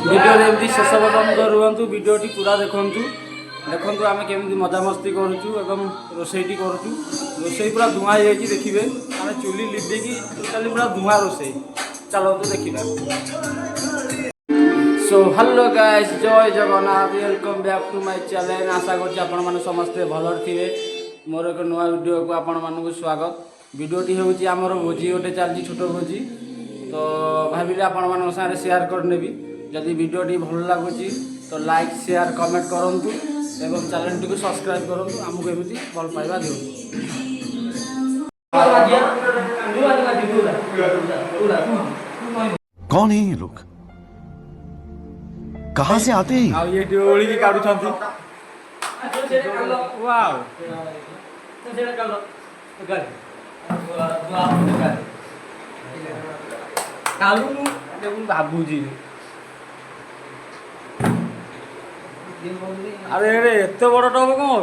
Video एमती शेष पर्यंत रुहतु वीडियोटी पूरा देखु देखु आम केमी मजामस्ती करुचु एवं रोसईटी करुचु रोसई पूरा धुआं जाइए देखिए आम चुली लिपेकी टोटाली पूरा धुआं रोसई चलतु देखा। सो हेलो गाइस जय Jagannath welcome back to my channel. आशा करछि आपण माने समस्ते भलर थिबे। मोर एक नुआ वीडियो को आपण मानकु स्वागत। वीडियोटी होउछि हमर भोजी गोटे चलछि छोट भोजी तो भाविले आपण मानक सारे शेयर करनेबी। जदि वीडियोटी भल लागुछि तो लाइक शेयर कमेंट करंतु एवं चैनल टी को सब्सक्राइब करंतु हमको एमिति भल पाइबा दियौ। कौन है ये लोग, कहाँ से आते हैं? ये डोली की काढु छथि। वाओ कालू देखुन बाबूजी अरे अरे एते बड़ टब कौन हो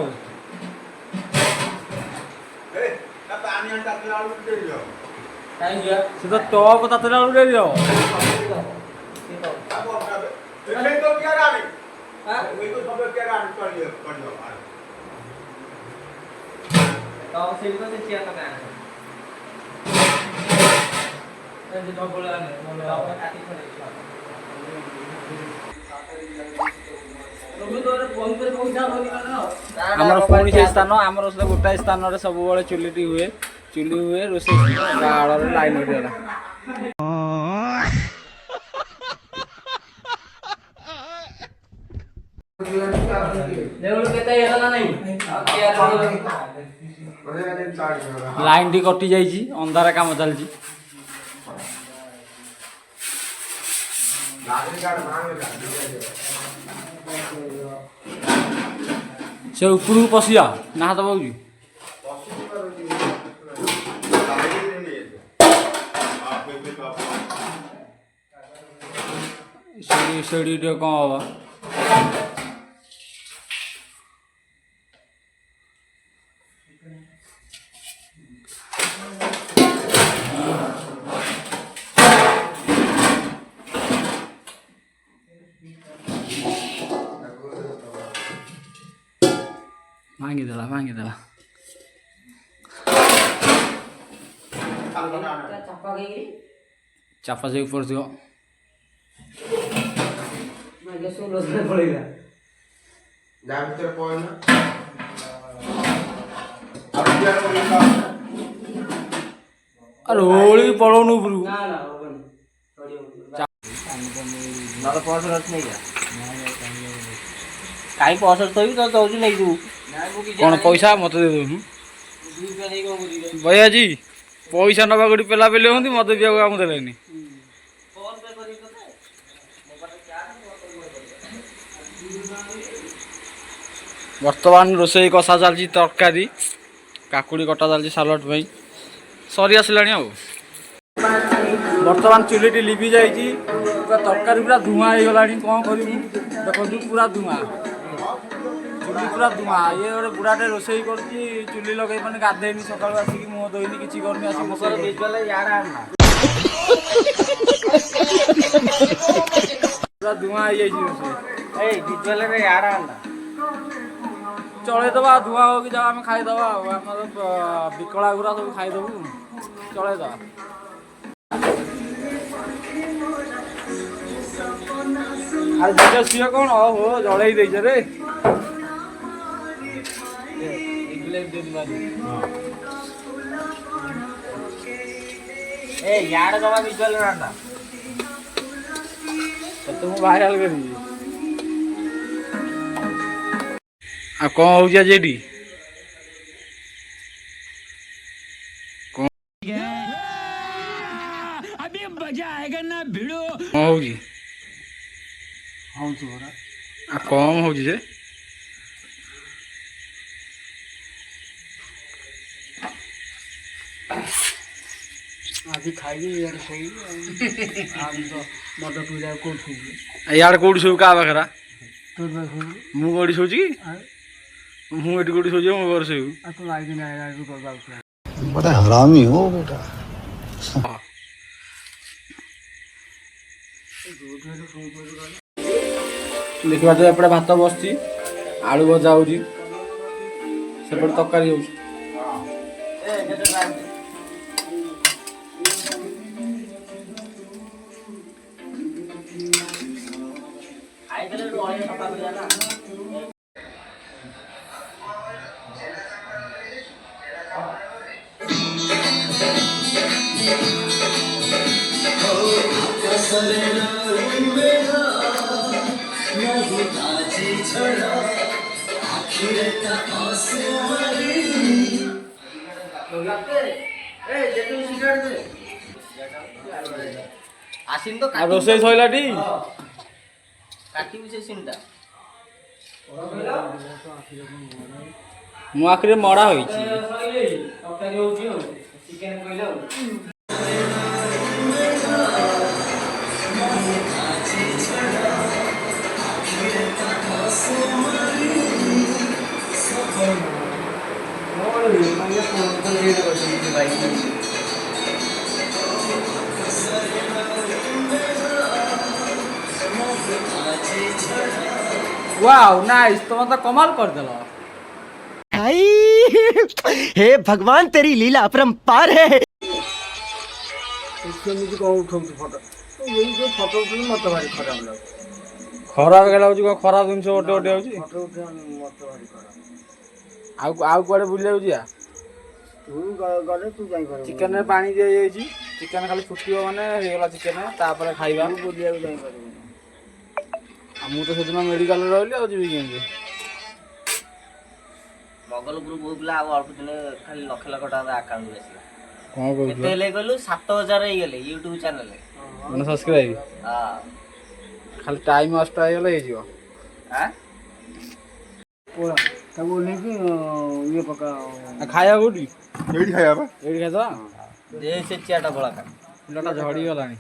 से तो टप तातला दे दियो आमर पुणी से स्थान आमर गोटाए स्थान सब चुली हुए चुली हुए रोसे लाइन उठीगला। लाइन टी कटि जाइए अंधार काम चलती से ऊपर पशिया ना तो बाबूजी सीढ़ी कौन हम भांगीदेला चापा से ऊपर थी अरे होली पड़ोनु ब्रू कहीं पैसा तो दौर नहीं तू कौन पैसा मत दे दो भैया जी पैसा नवा गोटी पेला पेले होती मत भी आम देनी बर्तमान रोसई कषा चलती तरकारी काकुड़ी कटा चलती सालड पाई सरी आसला बर्तमान चुलीटी लिपि जाइए तरकारी पूरा धुआं हो गला कौन कर देखो पूरा धुआं चुली पूरा धुआं ये गोटे बुढ़ाटे रोसई कर चुली लगे मैंने गाधेनी सका आसिक मुह धोनी किसी करनी पूरा धुआं हो जाए चलैदबा धुआं हो कि जाओ आम खाईदबा विकला गुरा सब खाईदेबू चलैदबा। आज सी कौन हो जल रे यार दवा विजुअल तो वायरल कर कौन हो जेडी अभी मजा आएगा ना भिड़ो कौन हो कौन हो जे आज खाई यार सोई आज तो मद पूजा को यार कोड सब का बखरा तोर बखरा मु कोडी सोची मु एटी कोडी सोची मु घर से आ तो लाइक ना यार को करबा बड़ा हरामी हो बेटा। ଦେଖିବା ତ ଏପଟେ ଭାତ ବସିଛି, ଆଳୁ ଭଜା ହେଉଛି, ସେପଟେ ତରକାରୀ ହେଉଛି। ଆସିନି ତ ଆଉ ରୋଷେଇ ସଇଲାଟି? କାଟିବି ସେ ସିନଟା। ମୋ ଆଖିରେ ମଡ଼ା ହୋଇଛି। वाओ नाइस, तुम तो कमाल कर दिलो। हे भगवान तेरी लीला अपरंपार है। କେମିତି କଣ ଉଠଉଛୁ ଫଟୋ? ଏଇ ଯୋଉ ଫଟୋ ଉଠଉଛୁ ମତେ ଭାରି ଖରାପ ଲାଗୁଛି। ଖରାପ ଲାଗୁଛି କଣ? ଖରାପ ଜିନିଷ ଗୋଟେ ଗୋଟେ ହେଉଛି। ଫଟୋ ଉଠେଇବା ମତେ ଭାରି ଖରାପ। ଆଉ କୁଆଡ଼େ ବୁଲିବାକୁ ଯିବା? ତୁ ଗଲେ ତୁ ଯାଇପାରିବୁ। ଚିକେନରେ ପାଣି ଦିଆଯାଇଛି, ଚିକେନ ଖାଲି ଫୁଟିବ ମାନେ ହେଇଗଲା ଚିକେନ, ତାପରେ ଖାଇବା। ତୁ ବୁଲିବାକୁ ଯାଇପାରିବୁନି। ଆଉ ମୁଁ ତ ସେଦିନ ମେଡ଼ିକାଲରେ ରହିଲି, ଆଉ ଯିବି କେମିତି? ମଗଲପୁର କହୁଥିଲା ଆଉ ଅଳ୍ପ ଦିନ ଖାଲି ଲକ୍ଷ ଲକ୍ଷ ଟଙ୍କା ଆକାଉଣ୍ଟକୁ ଆସିଲା। କଣ କହୁଛୁ? କେତେ ହେଲେ କହିଲୁ? 7,000 ହେଇଗଲେ ୟୁଟ୍ୟୁବ ଚ୍ୟାନେଲରେ। ମାନେ ସବସ୍କ୍ରାଇବ? ହଁ। ଖାଲି ଟାଇମ ୱାସ୍ଟ ହେଇଗଲେ ହେଇଯିବ। ଆଁ? ତାକୁ ଓହ୍ଲେଇକି ଇଏ ପକା। ଖାଇବା କୋଉଠି? ଏଇଠି ଖାଇବା ବା। ଏଇଠି ଖାଇଦବା। ଦେ ସେ ଚିଆଟା ଭଳା ଖା। ପିଲାଟା ଝଡ଼ିଗଲାଣି।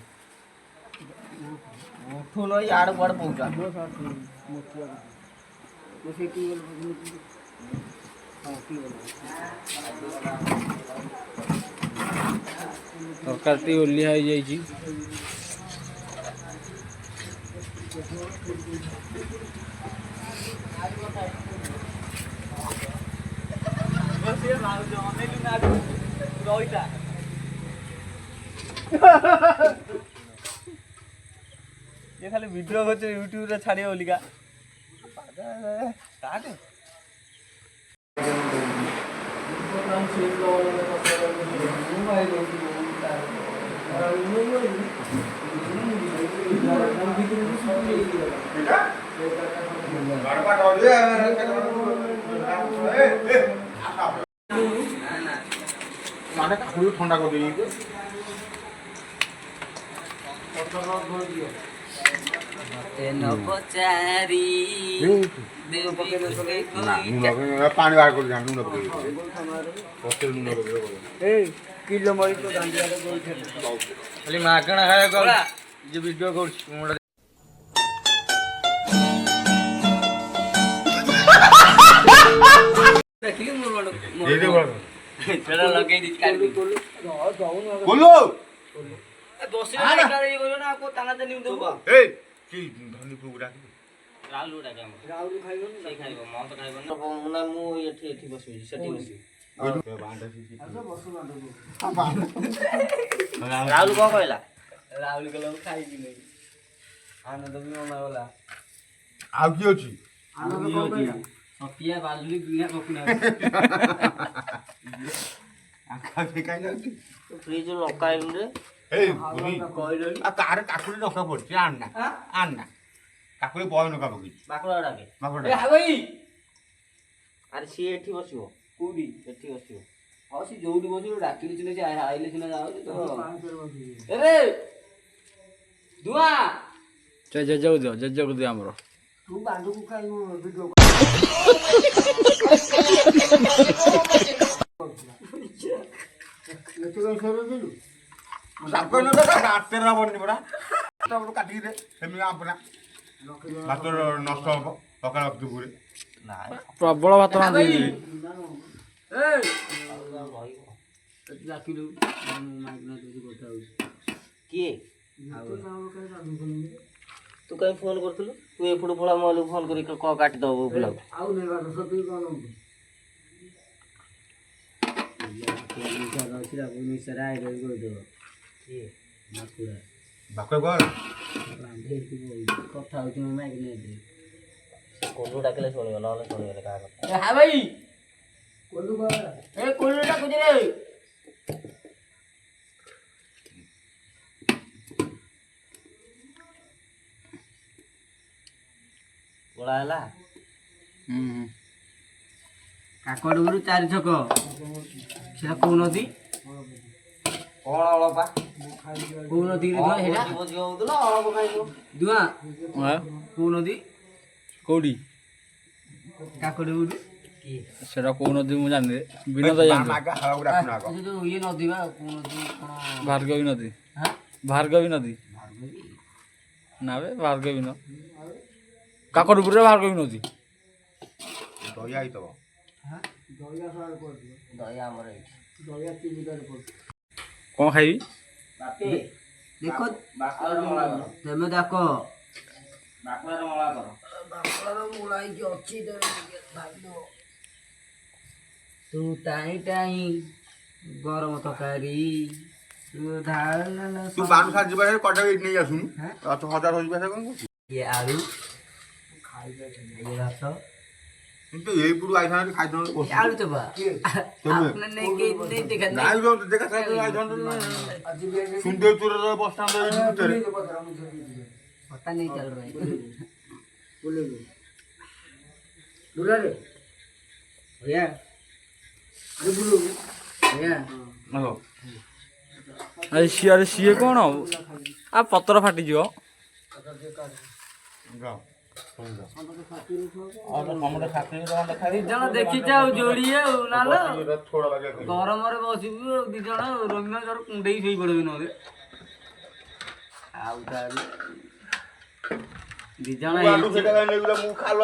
ଉଠୁନ ଇଆଡ଼େ କୁଆଡ଼େ ପହୁଁଚା। ତରକାରୀଟି ଓହ୍ଲିଆ ହେଇଯାଇଛି। ये खाली वीडियो करছে यूट्यूब रे ছাড়িয়ে বলিকা কাটে মানে কাকুড়ি ঠান্ডা করে দিই। পচারি ପାଣି ବାହାର କରି ଲୁଣ ପକେଇ ପଛରେ ଲୁଣ ପକେଇ କିଲୋ ମରି ତ ଦାଣ୍ଡିଆରେ ଦଉଥିଲେ। ଖାଲି ମାଗଣା ଖାଇବାକୁ ଯେ ଭିଡ଼ିଓ କରୁଛି ମୁଣ୍ଡ ଦେଖିଲି ମୋର ସେଟା ଲଗେଇ ଦେଇଛି କାଲି ବୋଲୋ ବସିଲା ଏକା ଇଏ କରିବ ନା କୋ ତାନା ଦେନି ଦେବ ଏଇ କି ଧନୀ ପୁଗୁଡା ରାହୁଲ ଡାକେ ଆମର ରାହୁଲ ଖାଇବନି ସେ ଖାଇବ ମୁଁ ତ ଖାଇବନି ନା ମୁଁ ଏଠି ବସିବି ସେଠି ବସିବି ରାହୁଲ କଣ କହିଲା? ରାହୁଲ କହିଲା ମୁଁ ଖାଇବି ନାହିଁ। ଆନନ୍ଦ ବି ମନା କଲା। ଆଉ କି ଅଛି? ଆନନ୍ଦ କଣ କହିଲା? ସତିଆ ବାଜୁଲି ଦୁନିଆ କପି ନା ଆଖା ଫେକାଇ ଯାଉଛି ଫ୍ରିଜ ଲଙ୍କା ଆଇଲୁ ରେ ଏଇ କହିଲନି ଆଉ କାରେ କାକୁଡି ଲଙ୍କା ପଡିଛି ଆଣନା ଆଣନା କାକୁଡି ବୟ ଲଙ୍କା ପକେଇଛି ବାକୁଡା ଡାକେ ବାକୁଡା ଆରେ ସିଏ ଏଠି ବସିବ କୋଉଠି ଏଠି ବସିବ ହଁ ସେ ଯୋଉଠି ବସିବ ଡାକିଲି ସିନା ସେ ଆଇଲେ ସିନା ଯାଉଛି ତ ଏରେ ଧୁଆ ଜେଜେକୁ ଦିଅ, ଜେଜେକୁ ଦିଅ ଆମର। ତୁ ବାଣ୍ଡକୁ ଖାଇବୁ ଭିଡିଓ କାଟିକି ଦେ ସେମିତି ଆପନା ଭାତ ନଷ୍ଟ ହବ ସକାଳ ଦୁପୁରେ ପ୍ରବଳ ଭାତ ରାନ୍ଧିବି। କିଏ ତୁ କାହିଁ ଫୋନ କରୁଥିଲୁ? ତୁ ଏପଟୁ ଭୋଳା ମହଲକୁ ଫୋନ କରି କଣ କାଟିଦବ ଭୋଳାକୁ? ଆଉ ନେବା ତ ସତୁରି କଣ ନବୁ? ଅଛି ଭୁବନେଶ୍ୱର ଆଇଲେ କହିଦେବ କିଏ ମାକୁଡ଼ା ବାକ କର କଥା ହଉଛି ମୁଁ ମାଇକି ନେଇ କୋଲୁ ଡାକିଲେ ଶୁଣିବ, ନହେଲେ ଶୁଣିବନି କାହା କଥା। ହଁ ଭାଇ କୋଲୁ ଏ କୋଲୁ ଡାକୁଛି ରେ। ଗୋଳା ହେଲା। କାକଟପୁର 4 ଛକ ସେଟା କୋଉ ନଦୀ? କଣ ଅଳପା? କୋଉ ନଦୀ ରେ ଧୁଆ ହେଟା? ଭୋଜି ହଉଥିଲା ଅଳପ ଖାଇବ। ଧୁଆ କୋଉ ନଦୀ? କୋଉଠି କାକଟପୁର ସେଟା କୋଉ ନଦୀ ମୁଁ ଜାଣିନି ବିନୋଦ ଜାଣିଛି ମାଗା ହାଳକୁ ଡାକୁନା ଆଗ। ସେ ଯୋଉ ଇଏ ନଦୀ ବା କୋଉ ନଦୀ କଣ? ଭାର୍ଗବୀ ନଦୀ ହାଁ ଭାର୍ଗବୀ ନଦୀ ନା ବେ ଭାର୍ଗବୀ ନ କାକଟପୁରରେ ଭାର୍ଗବୀ ନଦୀ ଦହି ଆଇତବ। ଦହି ଆମର ଏଇଠି। କଣ ଖାଇବି? ବାପି ଦେଖ ବାକୁଳାର ମଳା କର। ତମେ ଦେଖ ବାକୁଳାର ମଳା କର। ବାପଳାର ମୂଳା ହେଇକି ଅଛି ତୁ ଟାଇଁ ଟାଇଁ ଗରମ ତରକାରୀ ତୁ ବାନୁ ସାର ଯିବା କଟକ ଏଇଠି ନେଇ ଆସୁନୁ। ରଥ ହଜାର ହଜିବା କଣ କରୁଛୁ? ଇଏ ଆଳୁ ଇଏ ଭାତ କିନ୍ତୁ ଏଇପଟୁ ଆଇଥାନ୍ତି ଖାଇଥାନ୍ତୁ ଇଏ ଆଳୁ ଚୋପା ଆପଣ ନେଇକି ଦେଖା ନାଇଁ ଦେଖା ଆଇଥାନ୍ତୁ ସୁନ୍ଦର ଚୁରର ବସଷ୍ଟାଣ୍ଡ ଏଇଠି ଭିତରେ। पता नहीं चल रहा है बुलारे भैया अरे बोलो भैया ହ୍ୟାଲୋ ଆରେ ସିଏ କଣ ଆ ପତ୍ର ଫାଟିଯିବ ଦି ଜଣ ଦେଖିଛ ଆଉ ଯୋଡି ଆଉ ନାଲୋ ଗରମରେ ବସିବୁ ଆଉ ଦି ଜଣ ରମିନା ଜର କୁଣ୍ଡେଇ ଶୋଇ ପଡିବି ନହେଲେ ଆଉ ତାହେଲେ ଦି ଜଣ ମୁଁ ଖାଲ